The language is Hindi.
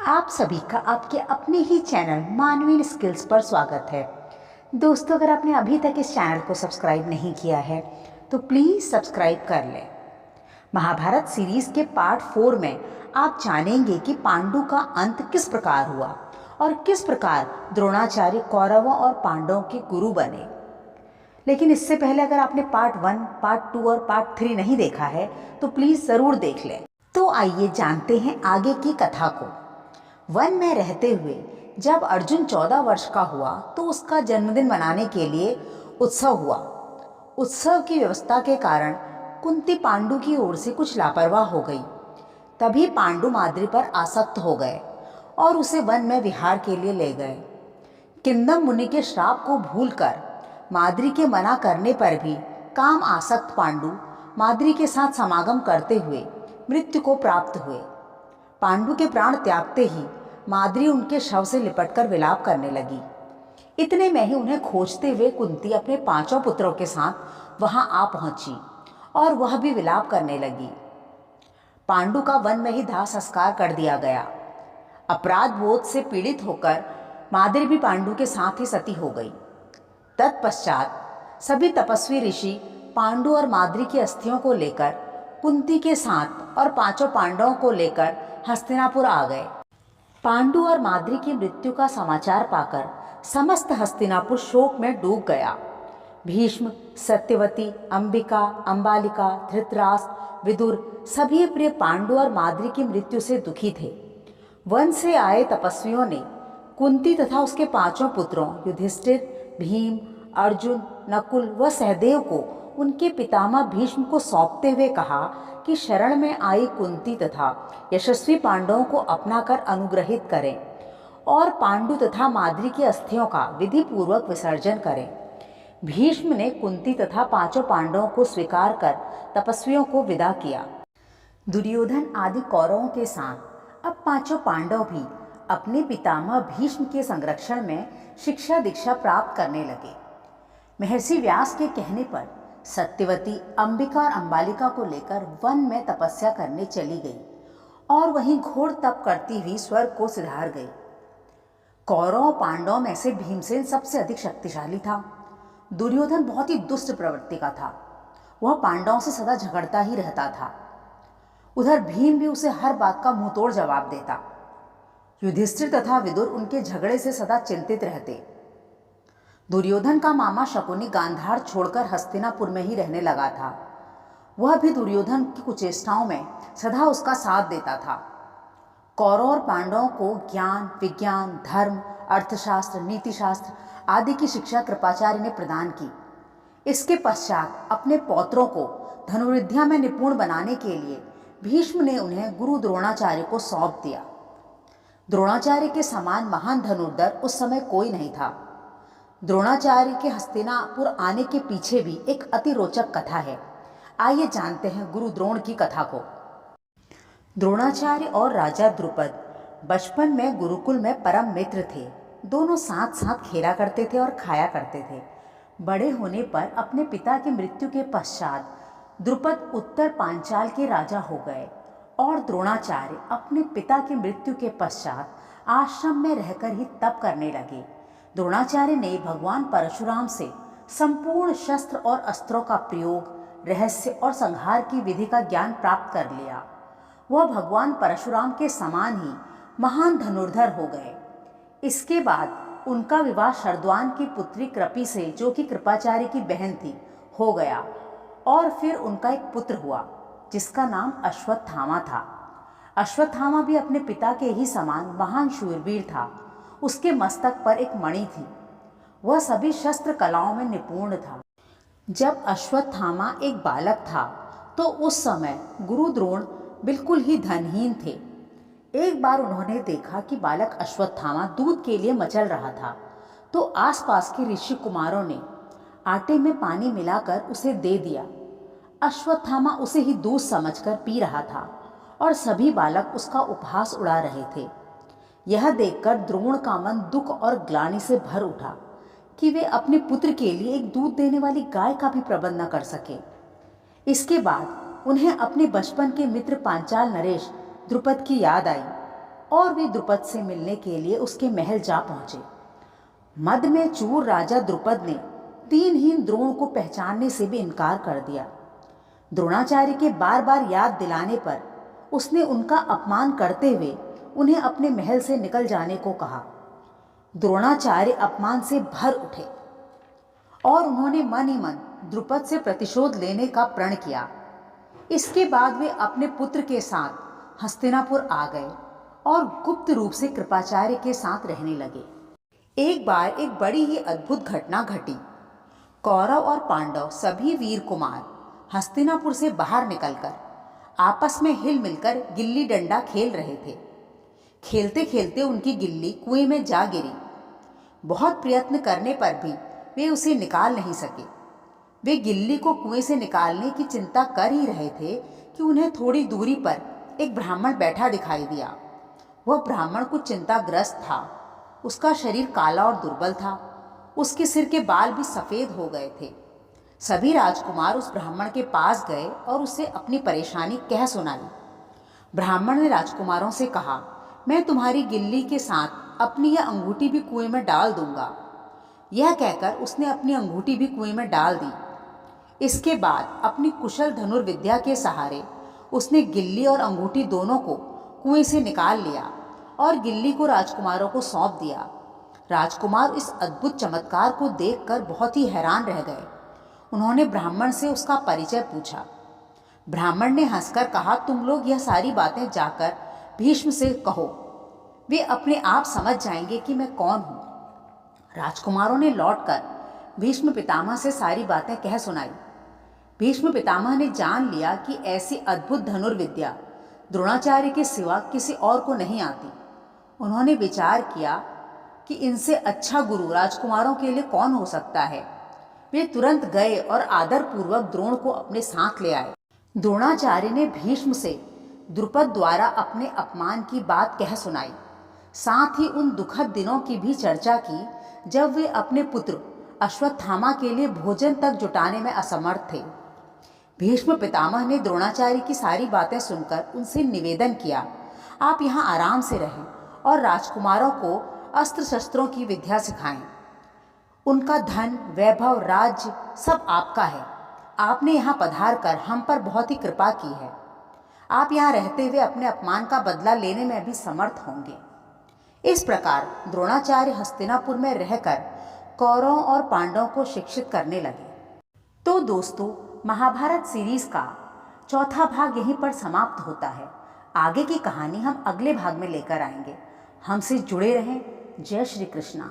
आप सभी का आपके अपने ही चैनल मानवीन स्किल्स पर स्वागत है। दोस्तों, अगर आपने अभी तक इस चैनल को सब्सक्राइब नहीं किया है तो प्लीज़ सब्सक्राइब कर लें। महाभारत सीरीज के पार्ट 4 में आप जानेंगे कि पांडु का अंत किस प्रकार हुआ और किस प्रकार द्रोणाचार्य कौरवों और पांडवों के गुरु बने। लेकिन इससे पहले अगर आपने पार्ट 1, पार्ट 2 और पार्ट 3 नहीं देखा है तो प्लीज़ ज़रूर देख लें। तो आइए जानते हैं आगे की कथा को। वन में रहते हुए जब अर्जुन 14 वर्ष का हुआ तो उसका जन्मदिन मनाने के लिए उत्सव हुआ। उत्सव की व्यवस्था के कारण कुंती पांडु की ओर से कुछ लापरवाह हो गई। तभी पांडु माद्री पर आसक्त हो गए और उसे वन में विहार के लिए ले गए। किंदम मुनि के श्राप को भूलकर माद्री के मना करने पर भी काम आसक्त पांडु माद्री के साथ समागम करते हुए मृत्यु को प्राप्त हुए। पांडु के प्राण त्यागते ही माद्री उनके शव से लिपटकर विलाप करने लगी। इतने में ही उन्हें खोजते हुए कुंती अपने 5 पुत्रों के साथ वहां आ पहुंची और वह भी विलाप करने लगी। पांडु का वन में ही दाह संस्कार कर दिया गया। अपराध बोध से पीड़ित होकर माद्री भी पांडु के साथ ही सती हो गई। तत्पश्चात सभी तपस्वी ऋषि पांडु और माद्री की अस्थियों को लेकर कुंती के साथ और 5 पांडवों को लेकर हस्तिनापुर आ गए। पांडु और माद्री की मृत्यु का समाचार पाकर समस्त हस्तिनापुर शोक में डूब गया। भीष्म, सत्यवती, अंबिका, अंबालिका, धृतराष्ट्र, विदुर सभी प्रिय पांडु और माद्री की मृत्यु से दुखी थे। वन से आए तपस्वियों ने कुंती तथा उसके 5 पुत्रों युधिष्ठिर, भीम, अर्जुन, नकुल व सहदेव को उनके पितामह भीष्म को सौंपते हुए कहा कि शरण में आई कुंती तथा यशस्वी पांडवों को अपनाकर अनुग्रहित करें और पांडु तथा माद्री की अस्थियों का विधि पूर्वक विसर्जन करें। भीष्म ने कुंती तथा 5 पांडवों को स्वीकार कर तपस्वियों को विदा किया। दुर्योधन आदि कौरवों के साथ अब 5 पांडव भी अपने पितामह भीष्म के संरक्षण में शिक्षा दीक्षा प्राप्त करने लगे। महर्षि व्यास के कहने पर सत्यवती अंबिका और अंबालिका को लेकर वन में तपस्या करने चली गई और वहीं घोर तप करती हुई स्वर्ग को सिधार गई। कौरव पांडवों में से भीमसेन सबसे अधिक शक्तिशाली था। दुर्योधन बहुत ही दुष्ट प्रवृत्ति का था। वह पांडवों से सदा झगड़ता ही रहता था। उधर भीम भी उसे हर बात का मुंहतोड़ जवाब देता। युधिष्ठिर तथा विदुर उनके झगड़े से सदा चिंतित रहते। दुर्योधन का मामा शकुनी गांधार छोड़कर हस्तिनापुर में ही रहने लगा था। वह भी दुर्योधन की कुचेष्टाओं में सदा उसका साथ देता था। कौरव और पांडवों को ज्ञान, विज्ञान, धर्म, अर्थशास्त्र, नीतिशास्त्र आदि की शिक्षा कृपाचार्य ने प्रदान की। इसके पश्चात अपने पौत्रों को धनुर्विद्या में निपुण बनाने के लिए भीष्म ने उन्हें गुरु द्रोणाचार्य को सौंप दिया। द्रोणाचार्य के समान महान धनुर्धर उस समय कोई नहीं था। द्रोणाचार्य के हस्तिनापुर आने के पीछे भी एक अति रोचक कथा है। आइए जानते हैं गुरु द्रोण की कथा को। द्रोणाचार्य और राजा द्रुपद बचपन में गुरुकुल में परम मित्र थे। दोनों साथ साथ खेला करते थे और खाया करते थे। बड़े होने पर अपने पिता की मृत्यु के पश्चात द्रुपद उत्तर पांचाल के राजा हो गए और द्रोणाचार्य अपने पिता की मृत्यु के पश्चात आश्रम में रहकर ही तप करने लगे। द्रोणाचार्य ने भगवान परशुराम से संपूर्ण शस्त्र और अस्त्रों का प्रयोग, रहस्य और संहार की विधि का ज्ञान प्राप्त कर लिया। वह भगवान परशुराम के समान ही महान धनुर्धर हो गए। इसके बाद उनका विवाह शरद्वान की पुत्री कृपि से, जो कि कृपाचार्य की बहन थी, हो गया और फिर उनका एक पुत्र हुआ जिसका नाम अश्वत्थामा था। अश्वत्थामा भी अपने पिता के ही समान महान शूरवीर था। उसके मस्तक पर एक मणि थी। वह सभी शस्त्र कलाओं में निपुण था। जब अश्वत्थामा एक बालक था तो उस समय गुरु द्रोण बिल्कुल ही धनहीन थे। एक बार उन्होंने देखा कि बालक अश्वत्थामा दूध के लिए मचल रहा था, तो आसपास के ऋषि कुमारों ने आटे में पानी मिलाकर उसे दे दिया। अश्वत्थामा उसे ही दूध समझकर पी रहा था और सभी बालक उसका उपहास उड़ा रहे थे। यह देखकर द्रोण का मन दुख और ग्लानि से भर उठा कि वे अपने पुत्र के लिए एक दूध देने वाली गाय का भी प्रबंध न कर सके। इसके बाद उन्हें अपने बचपन के मित्र पांचाल नरेश द्रुपद की याद आई। और वे द्रुपद से मिलने के लिए उसके महल जा पहुंचे। मद में चूर राजा द्रुपद ने दीनहीन द्रोण को पहचानने से भी इनकार कर दिया। द्रोणाचार्य के बार बार याद दिलाने पर उसने उनका अपमान करते हुए उन्हें अपने महल से निकल जाने को कहा। द्रोणाचार्य अपमान से भर उठे और उन्होंने मन ही मन द्रुपद से प्रतिशोध लेने का प्रण किया। इसके बाद वे अपने पुत्र के साथ हस्तिनापुर आ गए और गुप्त रूप से कृपाचार्य के साथ रहने लगे। एक बार एक बड़ी ही अद्भुत घटना घटी। कौरव और पांडव सभी वीर कुमार हस्तिनापुर से बाहर निकलकर आपस में हिल मिलकर गिल्ली डंडा खेल रहे थे। खेलते खेलते उनकी गिल्ली कुएं में जा गिरी। बहुत प्रयत्न करने पर भी वे उसे निकाल नहीं सके। वे गिल्ली को कुएं से निकालने की चिंता कर ही रहे थे कि उन्हें थोड़ी दूरी पर एक ब्राह्मण बैठा दिखाई दिया। वह ब्राह्मण कुछ चिंताग्रस्त था। उसका शरीर काला और दुर्बल था। उसके सिर के बाल भी सफ़ेद हो गए थे। सभी राजकुमार उस ब्राह्मण के पास गए और उसे अपनी परेशानी कह सुनाई। ब्राह्मण ने राजकुमारों से कहा, मैं तुम्हारी गिल्ली के साथ अपनी यह अंगूठी भी कुएं में डाल दूंगा। यह कहकर उसने अपनी अंगूठी भी कुएं में डाल दी। इसके बाद अपनी कुशल धनुर्विद्या के सहारे उसने गिल्ली और अंगूठी दोनों को कुएं से निकाल लिया और गिल्ली को राजकुमारों को सौंप दिया। राजकुमार इस अद्भुत चमत्कार को देखकर बहुत ही हैरान रह गए। उन्होंने ब्राह्मण से उसका परिचय पूछा। ब्राह्मण ने हंसकर कहा, तुम लोग यह सारी बातें जाकर भीष्म से कहो, वे अपने आप समझ जाएंगे कि मैं कौन हूँ। राजकुमारों ने लौटकर भीष्म पितामह से सारी बातें कह सुनाई। भीष्म पितामह ने जान लिया कि ऐसी अद्भुत धनुर्विद्या द्रोणाचार्य के सिवा किसी और को नहीं आती। उन्होंने विचार किया कि इनसे अच्छा गुरु राजकुमारों के लिए कौन हो सकता है। वे तुरंत गए और आदरपूर्वक द्रोण को अपने साथ ले आए। द्रोणाचार्य ने भीष्म से द्रुपद द्वारा अपने अपमान की बात कह सुनाई। साथ ही उन दुखद दिनों की भी चर्चा की जब वे अपने पुत्र अश्वत्थामा के लिए भोजन तक जुटाने में असमर्थ थे। भीष्म पितामह ने द्रोणाचार्य की सारी बातें सुनकर उनसे निवेदन किया, आप यहाँ आराम से रहें और राजकुमारों को अस्त्र शस्त्रों की विद्या सिखाएं। उनका धन, वैभव, राज्य सब आपका है। आपने यहाँ पधार कर हम पर बहुत ही कृपा की है। आप यहाँ रहते हुए अपने अपमान का बदला लेने में भी समर्थ होंगे। इस प्रकार द्रोणाचार्य हस्तिनापुर में रहकर कौरवों और पांडवों को शिक्षित करने लगे। तो दोस्तों, महाभारत सीरीज का चौथा भाग यहीं पर समाप्त होता है। आगे की कहानी हम अगले भाग में लेकर आएंगे। हमसे जुड़े रहें। जय श्री कृष्णा।